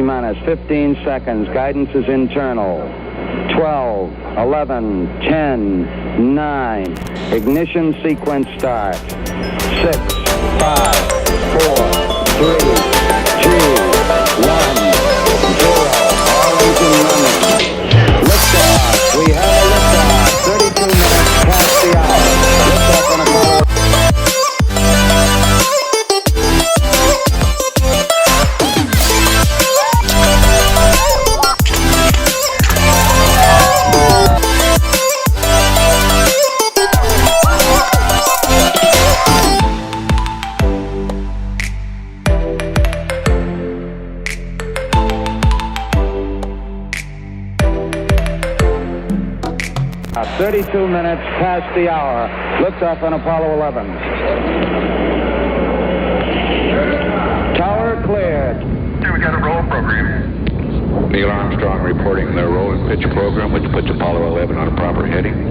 T-minus 15 seconds. Guidance is internal. 12, 11, 10, 9. Ignition sequence start. 6, 5, 4, 3, 2, 1, 0. All engine running. Liftoff. We have a liftoff. 32 minutes past the hour. Liftoff on Apollo. Now, 32 minutes past the hour. Liftoff on Apollo 11. Tower cleared. Okay, we got a roll program. Neil Armstrong reporting the roll and pitch program, which puts Apollo 11 on a proper heading.